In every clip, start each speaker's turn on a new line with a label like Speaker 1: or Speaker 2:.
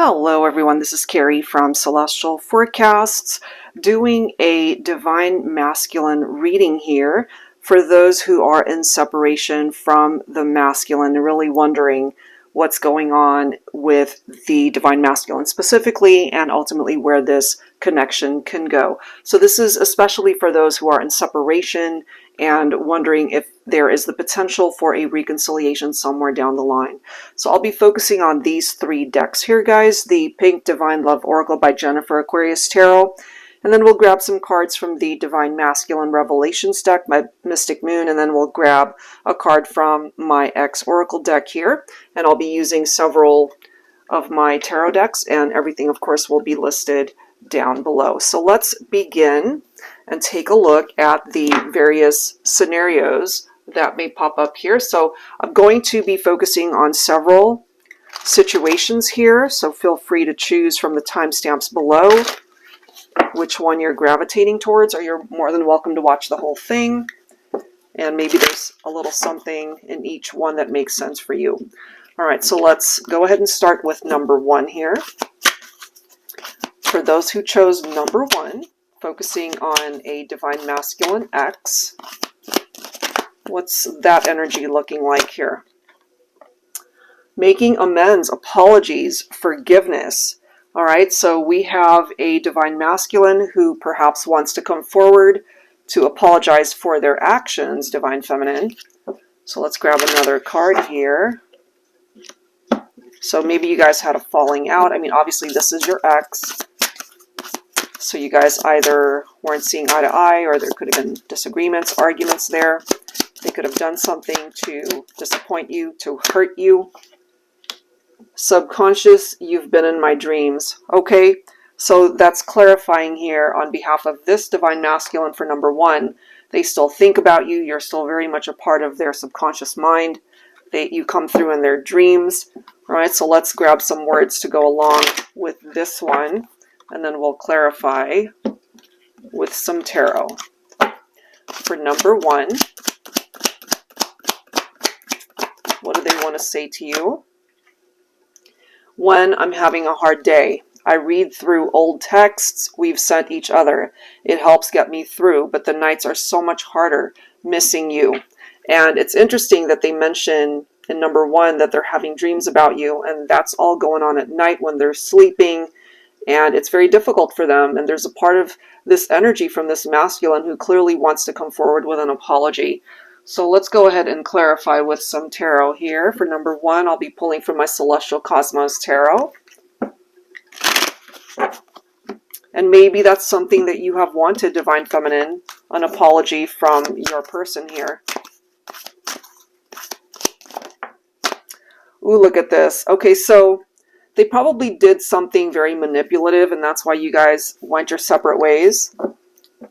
Speaker 1: Hello everyone, this is Carrie from Celestial Forecasts doing a Divine Masculine reading here for those who are in separation from the masculine and really wondering what's going on with the Divine Masculine specifically and ultimately where this connection can go. So this is especially for those who are in separation and wondering if there is the potential for a reconciliation somewhere down the line. So I'll be focusing on these three decks here, guys. The Pink Divine Love Oracle by Jennifer Aquarius Tarot. And then we'll grab some cards from the Divine Masculine Revelations deck by Mystic Moon. And then we'll grab a card from my X Oracle deck here. And I'll be using several of my tarot decks. And everything, of course, will be listed down below. So let's begin and take a look at the various scenarios that may pop up here. So I'm going to be focusing on several situations here, so feel free to choose from the timestamps below which one you're gravitating towards, or you're more than welcome to watch the whole thing, and maybe there's a little something in each one that makes sense for you. All right, so let's go ahead and start with number one here. For those who chose number one, focusing on a Divine Masculine X, what's that energy looking like here? Making amends, apologies, forgiveness. All right, so we have a Divine Masculine who perhaps wants to come forward to apologize for their actions, Divine Feminine. So let's grab another card here. So maybe you guys had a falling out. I mean, obviously this is your ex. So you guys either weren't seeing eye to eye, or there could have been disagreements, arguments there. They could have done something to disappoint you, to hurt you. Subconscious, you've been in my dreams. Okay, so that's clarifying here on behalf of this Divine Masculine for number one. They still think about you. You're still very much a part of their subconscious mind. You come through in their dreams. All right, so let's grab some words to go along with this one, and then we'll clarify with some tarot. For number one, what do they want to say to you? When I'm having a hard day, I read through old texts we've sent each other. It helps get me through, but the nights are so much harder, missing you. And it's interesting that they mention in number one that they're having dreams about you, and that's all going on at night when they're sleeping, and it's very difficult for them. And there's a part of this energy from this masculine who clearly wants to come forward with an apology. So let's go ahead and clarify with some tarot here. For number one, I'll be pulling from my Celestial Cosmos Tarot. And maybe that's something that you have wanted, Divine Feminine, an apology from your person here. Ooh, look at this. Okay, so they probably did something very manipulative, and that's why you guys went your separate ways.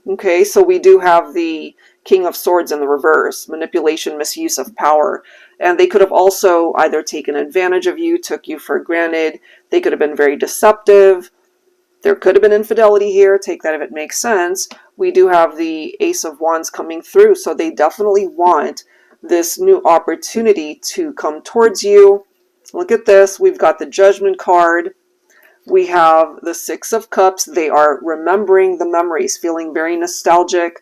Speaker 1: Okay, so we do have the King of Swords in the reverse, manipulation, misuse of power. And they could have also either taken advantage of you, took you for granted. They could have been very deceptive. There could have been infidelity here. Take that if it makes sense. We do have the Ace of Wands coming through, so they definitely want this new opportunity to come towards you. Look at this. We've got the Judgment card. We have the Six of Cups. They are remembering the memories, feeling very nostalgic.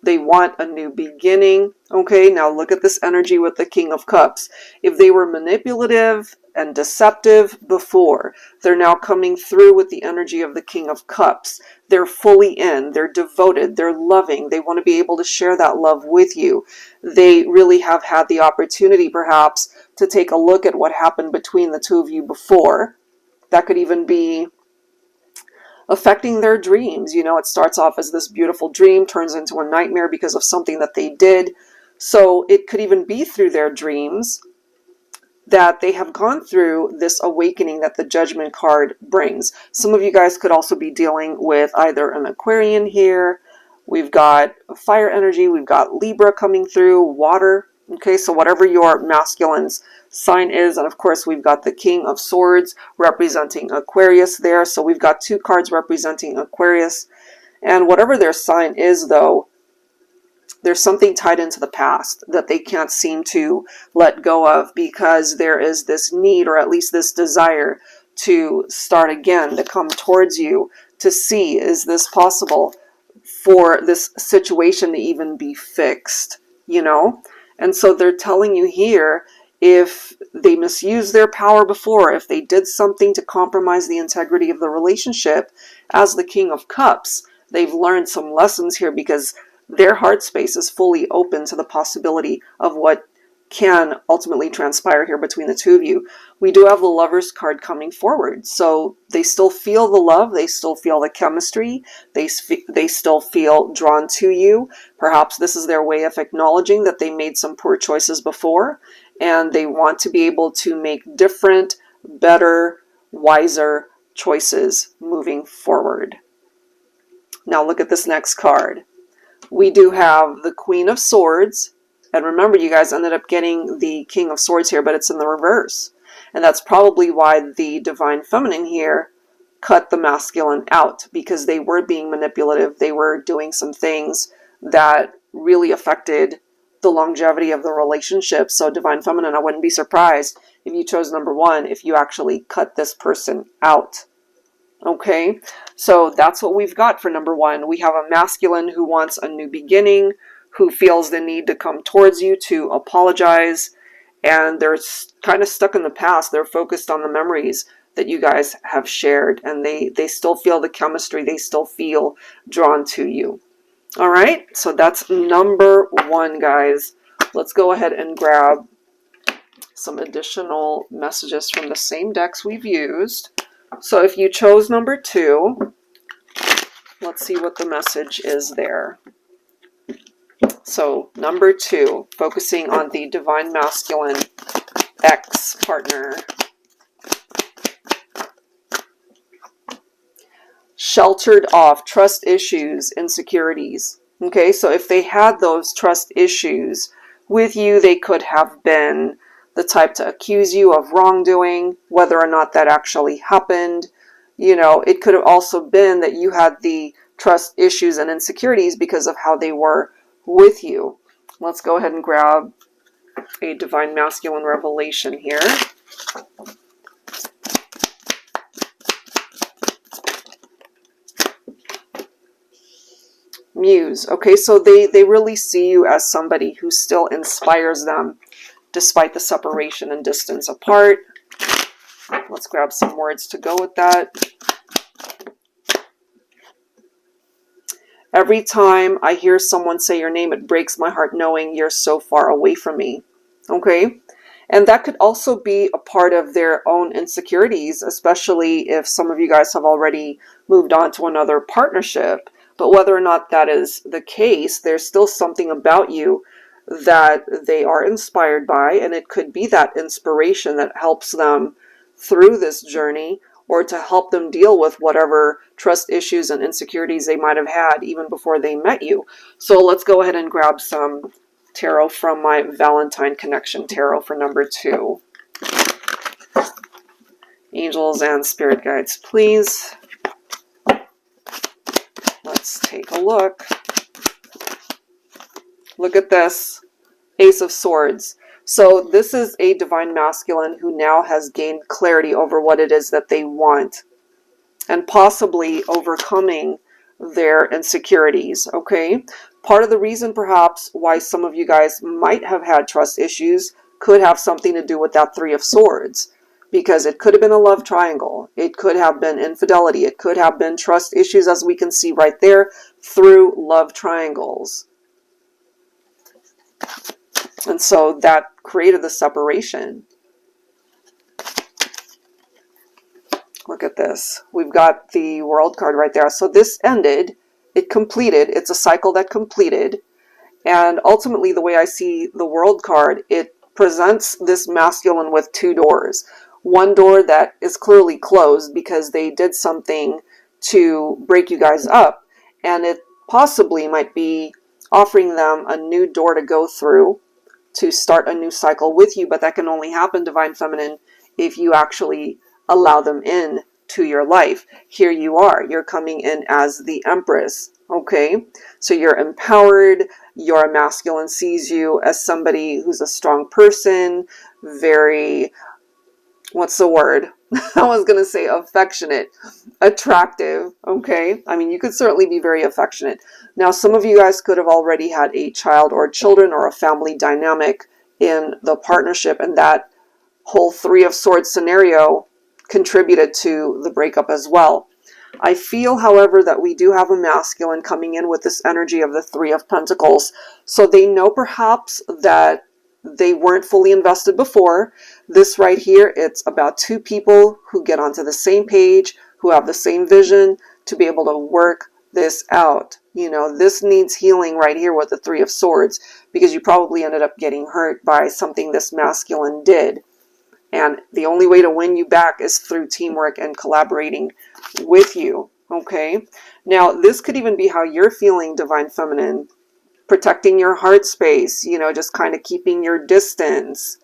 Speaker 1: They want a new beginning. Okay, now look at this energy with the King of Cups. If they were manipulative and deceptive before, they're now coming through with the energy of the King of Cups. They're fully in. They're devoted. They're loving. They want to be able to share that love with you. They really have had the opportunity, perhaps, to take a look at what happened between the two of you before. That could even be affecting their dreams. You know, it starts off as this beautiful dream, turns into a nightmare because of something that they did. So it could even be through their dreams that they have gone through this awakening that the Judgment card brings. Some of you guys could also be dealing with either an Aquarian here. We've got fire energy. We've got Libra coming through, water. Okay, so whatever your masculine's sign is, and of course we've got the King of Swords representing Aquarius there. So we've got two cards representing Aquarius. And whatever their sign is, though, there's something tied into the past that they can't seem to let go of, because there is this need, or at least this desire, to start again, to come towards you, to see, is this possible for this situation to even be fixed, you know? And so they're telling you here, if they misused their power before, if they did something to compromise the integrity of the relationship, as the King of Cups, they've learned some lessons here because their heart space is fully open to the possibility of what can ultimately transpire here between the two of you. We do have the Lovers card coming forward, so they still feel the love, they still feel the chemistry, they still feel drawn to you. Perhaps this is their way of acknowledging that they made some poor choices before, and they want to be able to make different, better, wiser choices moving forward. Now look at this next card. We do have the Queen of Swords. And remember, you guys ended up getting the King of Swords here, but it's in the reverse. And that's probably why the Divine Feminine here cut the masculine out, because they were being manipulative. They were doing some things that really affected the longevity of the relationship. So Divine Feminine, I wouldn't be surprised if you chose number 1, if you actually cut this person out. Okay, so that's what we've got for number 1. We have a masculine who wants a new beginning, who feels the need to come towards you to apologize, and they're kind of stuck in the past. They're focused on the memories that you guys have shared, and they still feel the chemistry. They still feel drawn to you. All right, so that's number 1, guys. Let's go ahead and grab some additional messages from the same decks we've used. So if you chose number 2, let's see what the message is there. So number 2, focusing on the Divine Masculine ex-partner. Sheltered off, trust issues, insecurities. Okay, so if they had those trust issues with you, they could have been the type to accuse you of wrongdoing, whether or not that actually happened. You know, it could have also been that you had the trust issues and insecurities because of how they were with you. Let's go ahead and grab a Divine Masculine revelation here. Muse. Okay, so they really see you as somebody who still inspires them despite the separation and distance apart. Let's grab some words to go with that. Every time I hear someone say your name, it breaks my heart knowing you're so far away from me. Okay? And that could also be a part of their own insecurities, especially if some of you guys have already moved on to another partnership. But whether or not that is the case, there's still something about you that they are inspired by, and it could be that inspiration that helps them through this journey, or to help them deal with whatever trust issues and insecurities they might have had even before they met you. So let's go ahead and grab some tarot from my Valentine Connection tarot for number 2. Angels and spirit guides, please. Let's take a look. Look at this. Ace of Swords. So this is a Divine Masculine who now has gained clarity over what it is that they want, and possibly overcoming their insecurities, okay? Part of the reason perhaps why some of you guys might have had trust issues could have something to do with that 3 of Swords, because it could have been a love triangle. It could have been infidelity. It could have been trust issues, as we can see right there, through love triangles. And so that created the separation. Look at this. We've got the World card right there. So this ended. It completed. It's a cycle that completed. And ultimately, the way I see the World card, it presents this masculine with 2 doors. One door that is clearly closed because they did something to break you guys up. And it possibly might be offering them a new door to go through to start a new cycle with you, but that can only happen, Divine Feminine, if you actually allow them in to your life. Here you are. You're coming in as the Empress, okay? So you're empowered. Your masculine sees you as somebody who's a strong person, very, what's the word? I was going to say affectionate, attractive, okay? I mean, you could certainly be very affectionate. Now, some of you guys could have already had a child or children or a family dynamic in the partnership, and that whole Three of Swords scenario contributed to the breakup as well. I feel, however, that we do have a masculine coming in with this energy of the Three of Pentacles. So they know perhaps that they weren't fully invested before. This right here, it's about two people who get onto the same page, who have the same vision to be able to work this out. You know, this needs healing right here with the Three of Swords, because you probably ended up getting hurt by something this masculine did. And the only way to win you back is through teamwork and collaborating with you. Okay. Now, this could even be how you're feeling, Divine Feminine. Protecting your heart space, you know, just kind of keeping your distance.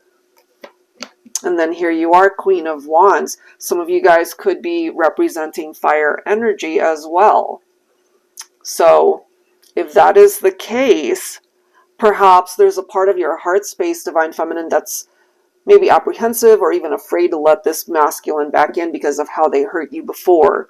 Speaker 1: And then here you are, Queen of Wands. Some of you guys could be representing fire energy as well. So if that is the case, perhaps there's a part of your heart space, Divine Feminine, that's maybe apprehensive or even afraid to let this masculine back in because of how they hurt you before.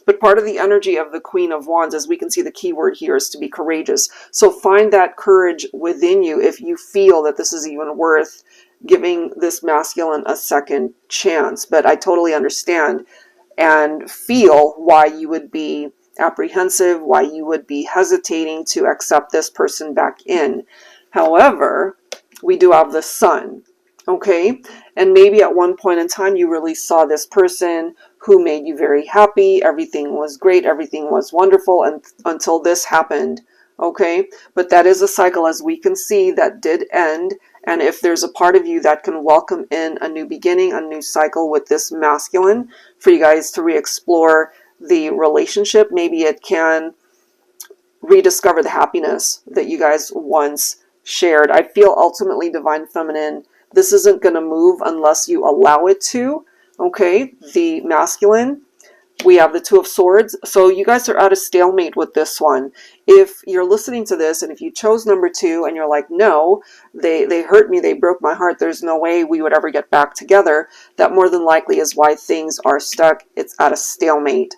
Speaker 1: But part of the energy of the Queen of Wands, as we can see, the key word here is to be courageous. So find that courage within you if you feel that this is even worth giving this masculine a second chance. But I totally understand and feel why you would be apprehensive, why you would be hesitating to accept this person back in. However, we do have the Sun. Okay, and maybe at one point in time you really saw this person who made you very happy. Everything was great, everything was wonderful, and until this happened. Okay, but that is a cycle, as we can see, that did end. And if there's a part of you that can welcome in a new beginning, a new cycle with this masculine, for you guys to re-explore the relationship, maybe it can rediscover the happiness that you guys once shared. I feel ultimately, Divine Feminine, this isn't going to move unless you allow it to. Okay, the masculine, we have the Two of Swords. So you guys are at a stalemate with this one. If you're listening to this and if you chose number 2 and you're like, no, they hurt me, they broke my heart, there's no way we would ever get back together, that more than likely is why things are stuck. It's at a stalemate.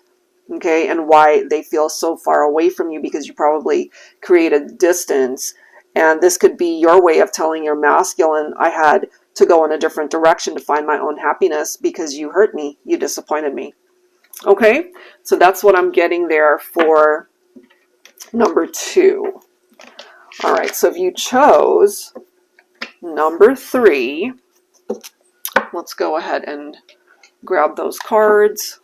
Speaker 1: Okay, and why they feel so far away from you, because you probably created distance. And this could be your way of telling your masculine, I had to go in a different direction to find my own happiness because you hurt me, you disappointed me. Okay, so that's what I'm getting there for number 2. All right, so if you chose number 3, let's go ahead and grab those cards.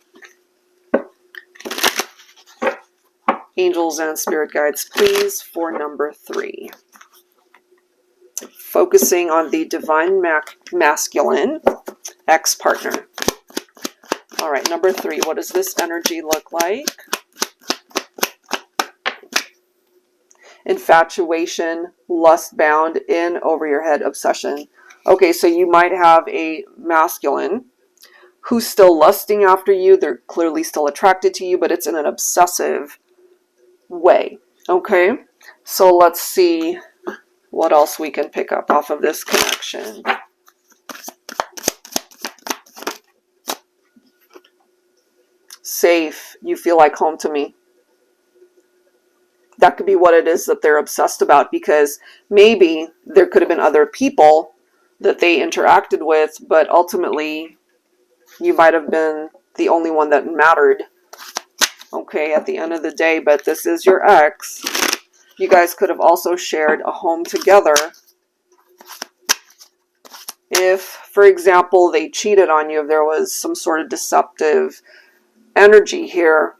Speaker 1: Angels and spirit guides, please, for number 3. Focusing on the divine masculine ex-partner. All right, number 3, what does this energy look like? Infatuation, lust-bound, in over your head obsession. Okay, so you might have a masculine who's still lusting after you. They're clearly still attracted to you, but it's in an obsessive way. Okay, so let's see what else we can pick up off of this connection. Safe. You feel like home to me. That could be what it is that they're obsessed about, because maybe there could have been other people that they interacted with, but ultimately you might have been the only one that mattered. Okay, at the end of the day, but this is your ex. You guys could have also shared a home together. If, for example, they cheated on you, if there was some sort of deceptive energy here,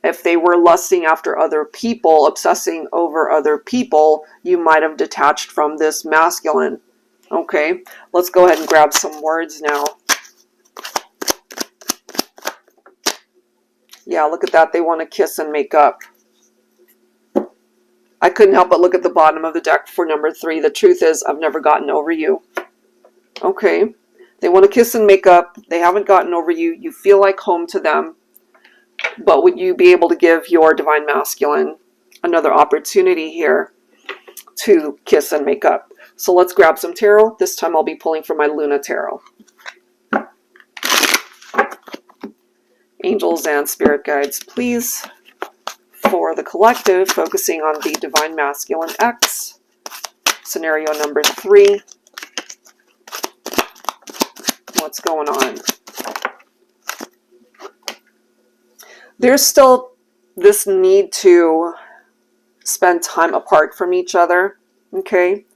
Speaker 1: if they were lusting after other people, obsessing over other people, you might have detached from this masculine. Okay, let's go ahead and grab some words now. Yeah, look at that. They want to kiss and make up. I couldn't help but look at the bottom of the deck for number 3. The truth is, I've never gotten over you. Okay. They want to kiss and make up. They haven't gotten over you. You feel like home to them. But would you be able to give your divine masculine another opportunity here to kiss and make up? So let's grab some tarot. This time I'll be pulling from my Luna tarot. angels and spirit guides, please, for the collective, focusing on the Divine Masculine X, scenario number 3. What's going on? There's still this need to spend time apart from each other, okay?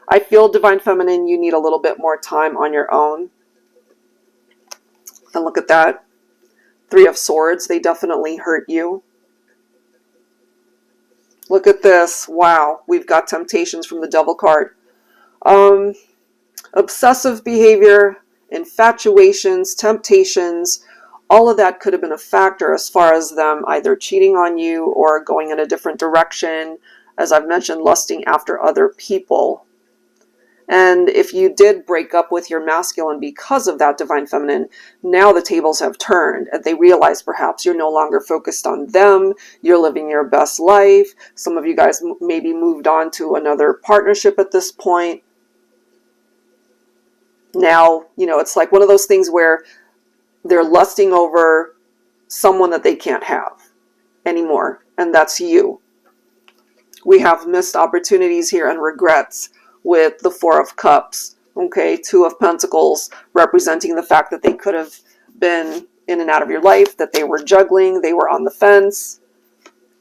Speaker 1: I feel, Divine Feminine, you need a little bit more time on your own. And look at that. 3 of Swords, they definitely hurt you. Look at this. Wow, we've got temptations from the Devil card. Obsessive behavior, infatuations, temptations, all of that could have been a factor as far as them either cheating on you or going in a different direction. As I've mentioned, lusting after other people. And if you did break up with your masculine because of that, Divine Feminine, now the tables have turned and they realize perhaps you're no longer focused on them. You're living your best life. Some of you guys maybe moved on to another partnership at this point. Now, you know, it's like one of those things where they're lusting over someone that they can't have anymore, and that's you. We have missed opportunities here and regrets with the 4 of Cups, okay? 2 of Pentacles representing the fact that they could have been in and out of your life, that they were juggling, they were on the fence.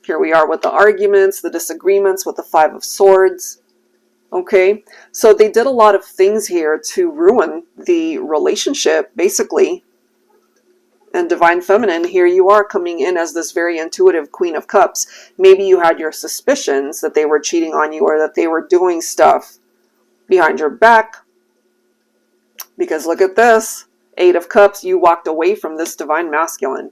Speaker 1: Here we are with the arguments, the disagreements with the 5 of Swords, okay? So they did a lot of things here to ruin the relationship, basically. And Divine Feminine, here you are coming in as this very intuitive Queen of Cups. Maybe you had your suspicions that they were cheating on you or that they were doing stuff behind your back. Because look at this. 8 of Cups, you walked away from this Divine Masculine.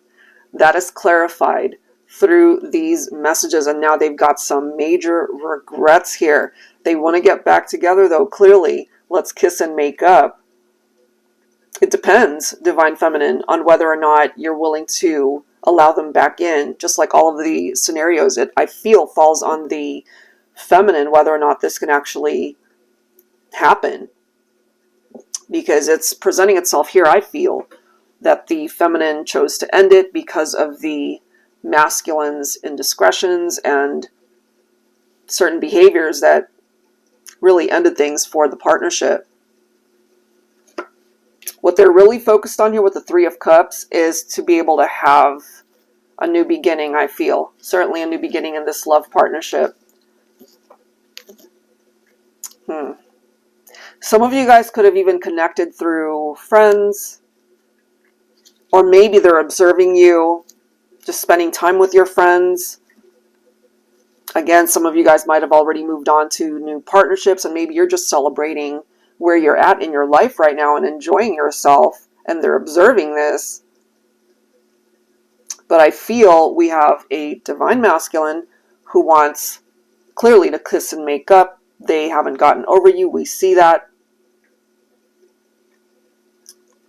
Speaker 1: That is clarified through these messages, and now they've got some major regrets here. They want to get back together, though, clearly. Let's kiss and make up. It depends, Divine Feminine, on whether or not you're willing to allow them back in. Just like all of the scenarios, it, I feel, falls on the feminine whether or not this can actually happen. Because it's presenting itself here, I feel, that the feminine chose to end it because of the masculine's indiscretions and certain behaviors that really ended things for the partnership. What they're really focused on here with the 3 of Cups is to be able to have a new beginning, I feel. Certainly a new beginning in this love partnership. Some of you guys could have even connected through friends. Or maybe they're observing you, just spending time with your friends. Again, some of you guys might have already moved on to new partnerships, and maybe you're just celebrating where you're at in your life right now and enjoying yourself, and they're observing this. But I feel we have a Divine Masculine who wants clearly to kiss and make up. They haven't gotten over you. We see that.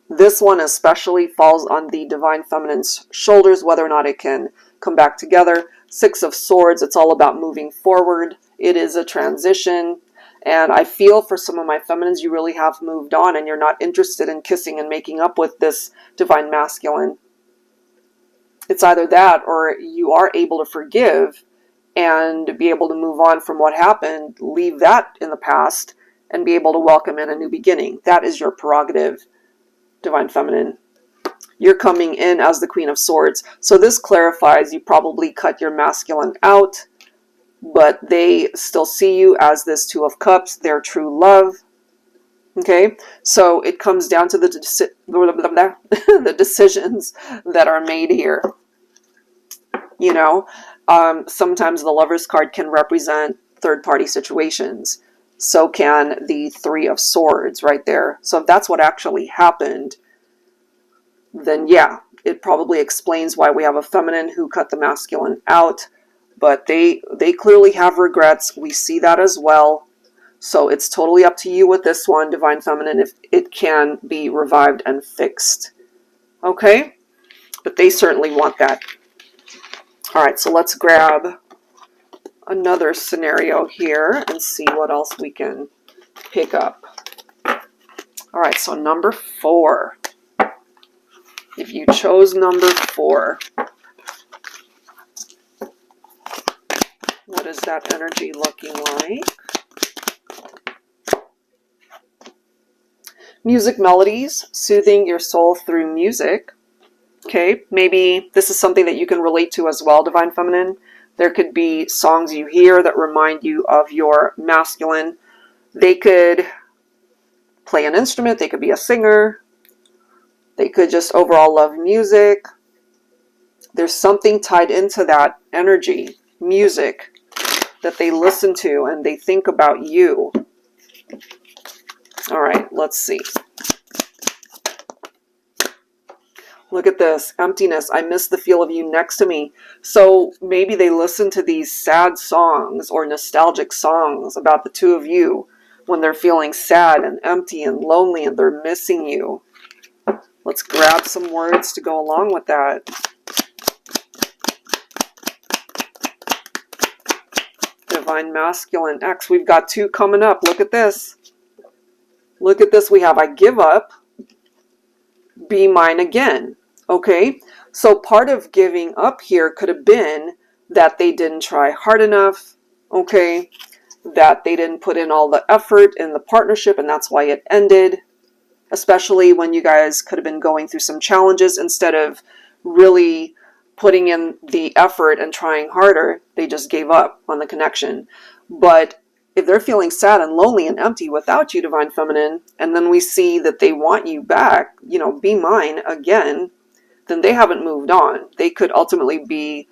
Speaker 1: This one especially falls on the Divine Feminine's shoulders, whether or not it can come back together. 6 of Swords, it's all about moving forward. It is a transition. And I feel for some of my feminines, you really have moved on and you're not interested in kissing and making up with this Divine Masculine. It's either that or you are able to forgive and be able to move on from what happened, leave that in the past, and be able to welcome in a new beginning. That is your prerogative, Divine Feminine. You're coming in as the Queen of Swords. So this clarifies you probably cut your masculine out, but they still see you as this 2 of Cups, their true love. Okay, so it comes down to the decisions that are made here. You know, sometimes the Lover's card can represent third-party situations. So can the 3 of Swords right there. So if that's what actually happened, then yeah, it probably explains why we have a feminine who cut the masculine out. But they clearly have regrets. We see that as well. So it's totally up to you with this one, Divine Feminine, if it can be revived and fixed. Okay? But they certainly want that. All right, so let's grab another scenario here and see what else we can pick up. All right, so number 4. If you chose number 4, what is that energy looking like? Music melodies, soothing your soul through music. Okay, maybe this is something that you can relate to as well, Divine Feminine. There could be songs you hear that remind you of your masculine. They could play an instrument, they could be a singer, they could just overall love music. There's something tied into that energy, music, that they listen to and they think about you. All right, let's see. Look at this, emptiness. I miss the feel of you next to me. So maybe they listen to these sad songs or nostalgic songs about the two of you when they're feeling sad and empty and lonely and they're missing you. Let's grab some words to go along with that. Divine Masculine X. We've got 2 coming up. Look at this. Look at this. We have I give up, be mine again. Okay, so part of giving up here could have been that they didn't try hard enough, okay, that they didn't put in all the effort in the partnership and that's why it ended, especially when you guys could have been going through some challenges. Instead of really putting in the effort and trying harder, they just gave up on the connection. But if they're feeling sad and lonely and empty without you, Divine Feminine, and then we see that they want you back, you know, be mine again, then they haven't moved on. They could ultimately be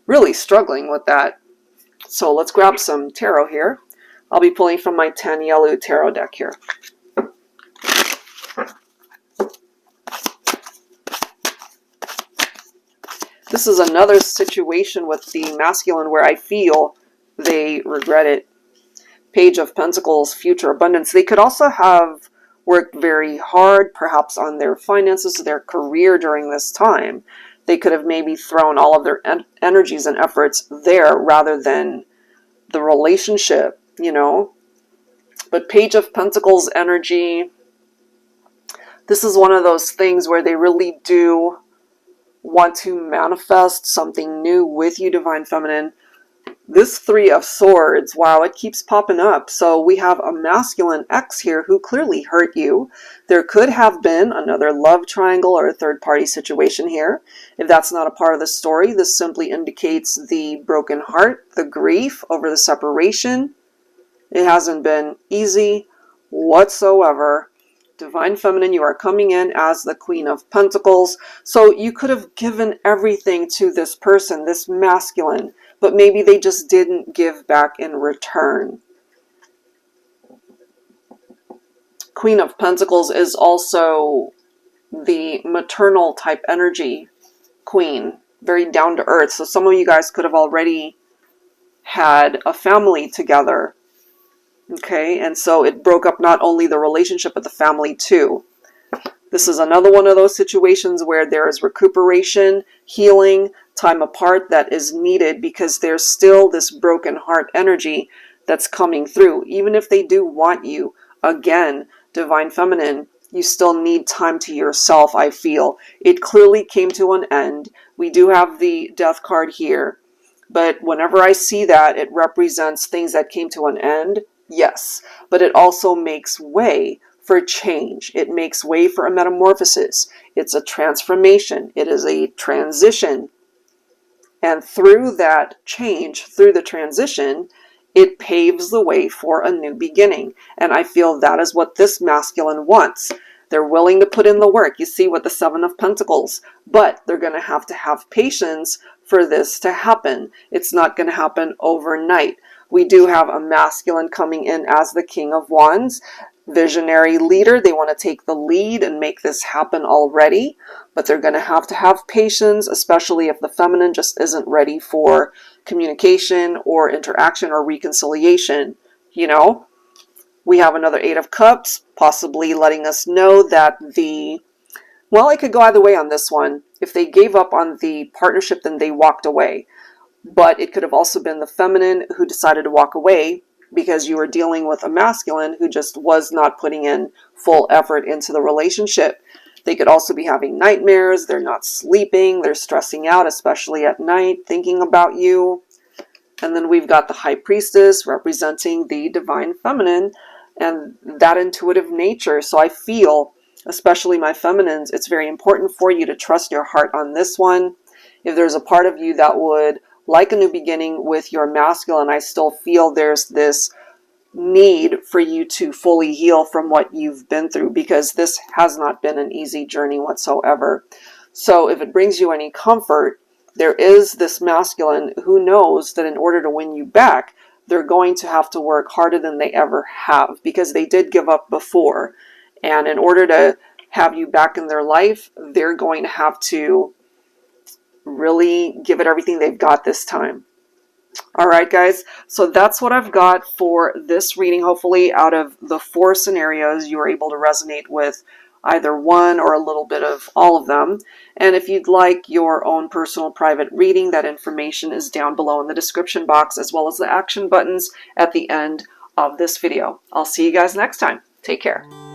Speaker 1: really struggling with that. So let's grab some tarot here. I'll be pulling from my TANIELU tarot deck here. This is another situation with the masculine where I feel they regret it. Page of Pentacles, future abundance. They could also have worked very hard, perhaps on their finances, their career during this time. They could have maybe thrown all of their energies and efforts there rather than the relationship, you know. But Page of Pentacles energy, this is one of those things where they really do want to manifest something new with you, Divine Feminine. This 3 of Swords, wow, it keeps popping up. So we have a masculine X here who clearly hurt you. There could have been another love triangle or a third-party situation here. If that's not a part of the story, this simply indicates the broken heart, the grief over the separation. It hasn't been easy whatsoever. Divine Feminine, you are coming in as the Queen of Pentacles. So you could have given everything to this person, this masculine, but maybe they just didn't give back in return. Queen of Pentacles is also the maternal type energy queen, very down to earth. So some of you guys could have already had a family together. Okay, and so it broke up not only the relationship, but the family too. This is another one of those situations where there is recuperation, healing, time apart that is needed because there's still this broken heart energy that's coming through. Even if they do want you, again, Divine Feminine, you still need time to yourself, I feel. It clearly came to an end. We do have the Death card here, but whenever I see that, it represents things that came to an end, yes, but it also makes way for change. It makes way for a metamorphosis. It's a transformation. It is a transition. And through that change, through the transition, it paves the way for a new beginning. And I feel that is what this masculine wants. They're willing to put in the work. You see with the 7 of Pentacles, but they're going to have patience for this to happen. It's not going to happen overnight. We do have a masculine coming in as the King of Wands. Visionary leader. They want to take the lead and make this happen already, but they're going to have patience, especially if the feminine just isn't ready for communication or interaction or reconciliation. You know, we have another 8 of Cups, possibly letting us know that well, it could go either way on this one. If they gave up on the partnership, then they walked away. But it could have also been the feminine who decided to walk away because you were dealing with a masculine who just was not putting in full effort into the relationship. They could also be having nightmares. They're not sleeping. They're stressing out, especially at night, thinking about you. And then we've got the High Priestess representing the Divine Feminine and that intuitive nature. So I feel, especially my feminines, it's very important for you to trust your heart on this one. If there's a part of you that would like a new beginning with your masculine, I still feel there's this need for you to fully heal from what you've been through, because this has not been an easy journey whatsoever. So if it brings you any comfort, there is this masculine who knows that in order to win you back, they're going to have to work harder than they ever have, because they did give up before. And in order to have you back in their life, they're going to have to really give it everything they've got this time. All right, guys, so that's what I've got for this reading. Hopefully out of the 4 scenarios, you were able to resonate with either one or a little bit of all of them. And if you'd like your own personal private reading, that information is down below in the description box, as well as the action buttons at the end of this video. I'll see you guys next time. Take care.